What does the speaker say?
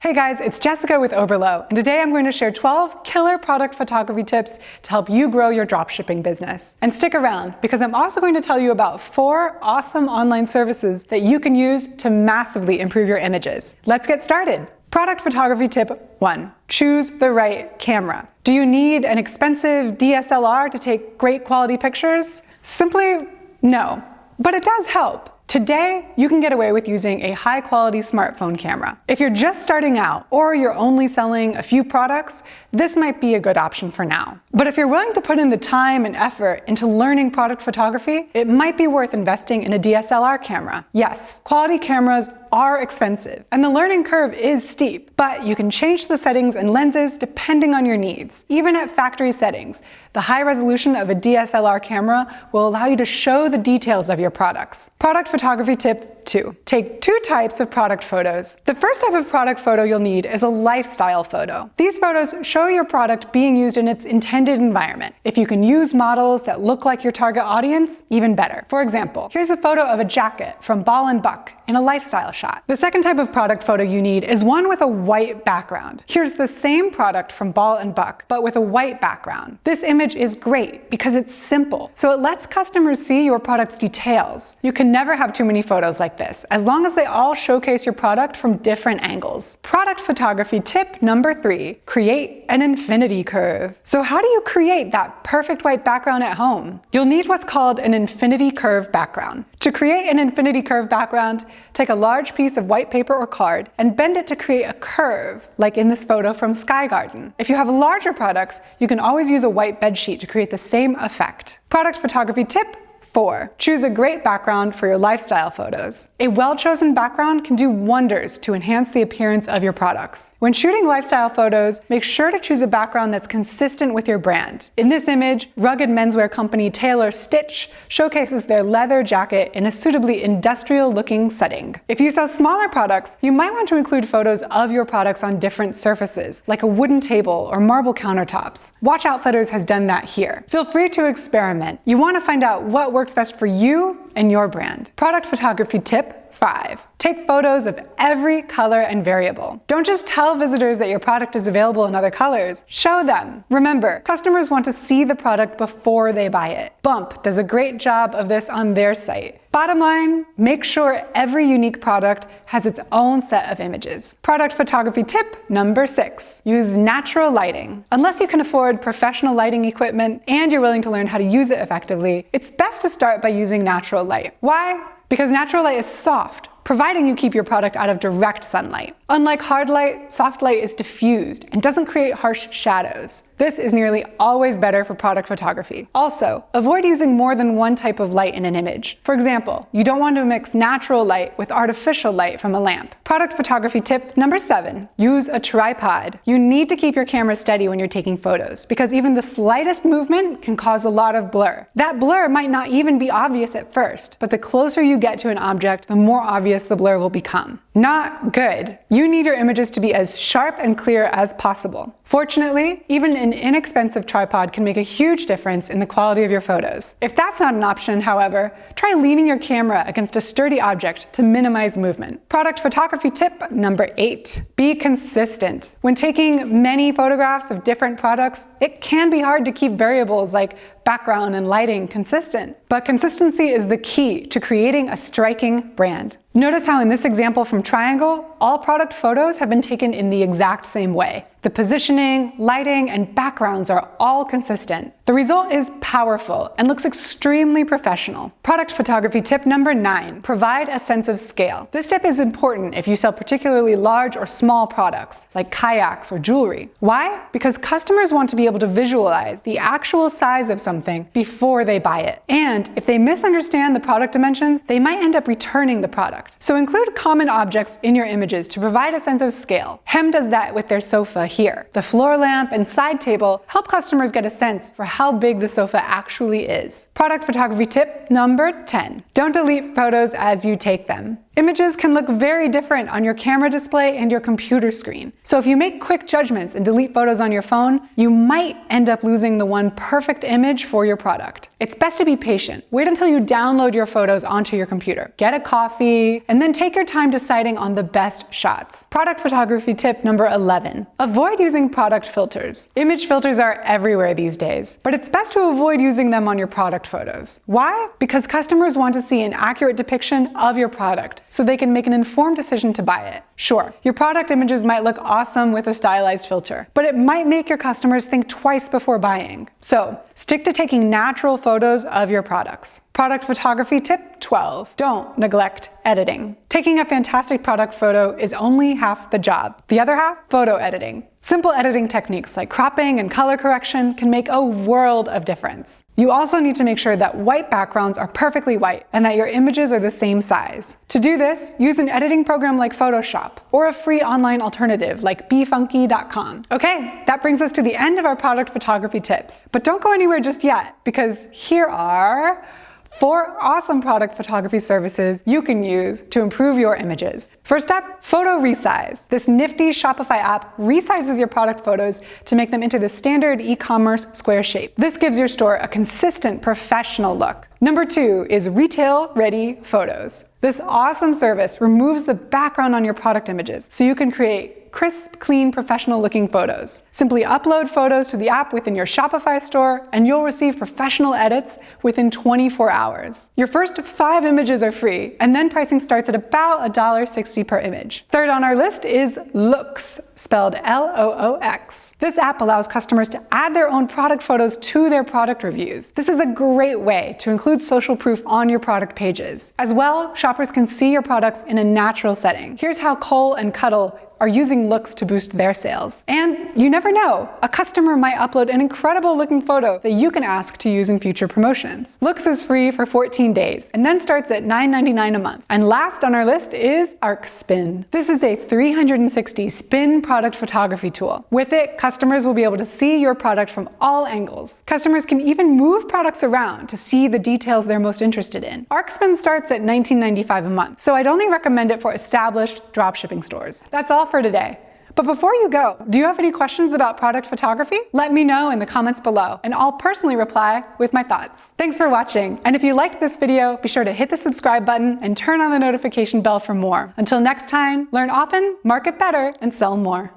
Hey guys, it's Jessica with Oberlo, and today I'm going to share 12 killer product photography tips to help you grow your dropshipping business. And stick around, because I'm also going to tell you about 4 awesome online services that you can use to massively improve your images. Let's get started. Product photography tip 1. Choose the right camera. Do you need an expensive DSLR to take great quality pictures? Simply, no. But it does help. Today, you can get away with using a high-quality smartphone camera. If you're just starting out, or you're only selling a few products, this might be a good option for now. But if you're willing to put in the time and effort into learning product photography, it might be worth investing in a DSLR camera. Yes, quality cameras are expensive, and the learning curve is steep, but you can change the settings and lenses depending on your needs. Even at factory settings, the high resolution of a DSLR camera will allow you to show the details of your products. Product photography tip 2. Take 2 types of product photos. The first type of product photo you'll need is a lifestyle photo. These photos show your product being used in its intended environment. If you can use models that look like your target audience, even better. For example, here's a photo of a jacket from Ball & Buck in a lifestyle shot. The second type of product photo you need is one with a white background. Here's the same product from Ball & Buck, but with a white background. This image is great because it's simple, so it lets customers see your product's details. You can never have too many photos like this, as long as they all showcase your product from different angles. Product photography tip number 3, create an infinity curve. So how do you create that perfect white background at home? You'll need what's called an infinity curve background. To create an infinity curve background, take a large piece of white paper or card and bend it to create a curve, like in this photo from Sky Garden. If you have larger products, you can always use a white bed sheet to create the same effect. Product photography tip 4. Choose a great background for your lifestyle photos. A well-chosen background can do wonders to enhance the appearance of your products. When shooting lifestyle photos, make sure to choose a background that's consistent with your brand. In this image, rugged menswear company Taylor Stitch showcases their leather jacket in a suitably industrial-looking setting. If you sell smaller products, you might want to include photos of your products on different surfaces, like a wooden table or marble countertops. Watch Outfitters has done that here. Feel free to experiment. You want to find out what works best for you and your brand. Product photography tip 5. Take photos of every color and variable. Don't just tell visitors that your product is available in other colors. Show them. Remember, customers want to see the product before they buy it. Bump does a great job of this on their site. Bottom line, make sure every unique product has its own set of images. Product photography tip number 6. Use natural lighting. Unless you can afford professional lighting equipment and you're willing to learn how to use it effectively, it's best to start by using natural light. Why? Because natural light is soft, providing you keep your product out of direct sunlight. Unlike hard light, soft light is diffused and doesn't create harsh shadows. This is nearly always better for product photography. Also, avoid using more than one type of light in an image. For example, you don't want to mix natural light with artificial light from a lamp. Product photography tip number 7. Use a tripod. You need to keep your camera steady when you're taking photos, because even the slightest movement can cause a lot of blur. That blur might not even be obvious at first, but the closer you get to an object, the more obvious the blur will become. Not good. You need your images to be as sharp and clear as possible. Fortunately, even an inexpensive tripod can make a huge difference in the quality of your photos. If that's not an option, however, try leaning your camera against a sturdy object to minimize movement. Product photography tip number 8. Be consistent. When taking many photographs of different products, it can be hard to keep variables like background and lighting consistent. But consistency is the key to creating a striking brand. Notice how in this example from Triangle, all product photos have been taken in the exact same way. The positioning, lighting, and backgrounds are all consistent. The result is powerful and looks extremely professional. Product photography tip number 9. Provide a sense of scale. This tip is important if you sell particularly large or small products, like kayaks or jewelry. Why? Because customers want to be able to visualize the actual size of something before they buy it. And if they misunderstand the product dimensions, they might end up returning the product. So include common objects in your images to provide a sense of scale. Hem does that with their sofa here. The floor lamp and side table help customers get a sense for how big the sofa actually is. Product photography tip number 10. Don't delete photos as you take them. Images can look very different on your camera display and your computer screen. So if you make quick judgments and delete photos on your phone, you might end up losing the one perfect image for your product. It's best to be patient. Wait until you download your photos onto your computer. Get a coffee, and then take your time deciding on the best shots. Product photography tip number 11. Avoid using product filters. Image filters are everywhere these days, but it's best to avoid using them on your product photos. Why? Because customers want to see an accurate depiction of your product so they can make an informed decision to buy it. Sure, your product images might look awesome with a stylized filter, but it might make your customers think twice before buying. So, stick to taking natural photos of your products. Product photography tip 12. Don't neglect editing. Taking a fantastic product photo is only half the job. The other half? Photo editing. Simple editing techniques like cropping and color correction can make a world of difference. You also need to make sure that white backgrounds are perfectly white and that your images are the same size. To do this, use an editing program like Photoshop or a free online alternative like befunky.com. Okay, that brings us to the end of our product photography tips. But don't go anywhere just yet, because here are 4 awesome product photography services you can use to improve your images. First up, Photo Resize. This nifty Shopify app resizes your product photos to make them into the standard e-commerce square shape. This gives your store a consistent professional look. Number 2 is Retail Ready Photos. This awesome service removes the background on your product images so you can create crisp, clean, professional-looking photos. Simply upload photos to the app within your Shopify store, and you'll receive professional edits within 24 hours. Your first 5 images are free, and then pricing starts at about $1.60 per image. Third on our list is Loox, spelled L-O-O-X. This app allows customers to add their own product photos to their product reviews. This is a great way to include social proof on your product pages. As well, shoppers can see your products in a natural setting. Here's how Cole and Cuddle are using Loox to boost their sales. And you never know, a customer might upload an incredible looking photo that you can ask to use in future promotions. Loox is free for 14 days and then starts at $9.99 a month. And last on our list is ArcSpin. This is a 360 spin product photography tool. With it, customers will be able to see your product from all angles. Customers can even move products around to see the details they're most interested in. ArcSpin starts at $19.95 a month, so I'd only recommend it for established dropshipping stores. That's all for today. But before you go, do you have any questions about product photography? Let me know in the comments below, and I'll personally reply with my thoughts. Thanks for watching, and if you liked this video, be sure to hit the subscribe button and turn on the notification bell for more. Until next time, learn often, market better, and sell more.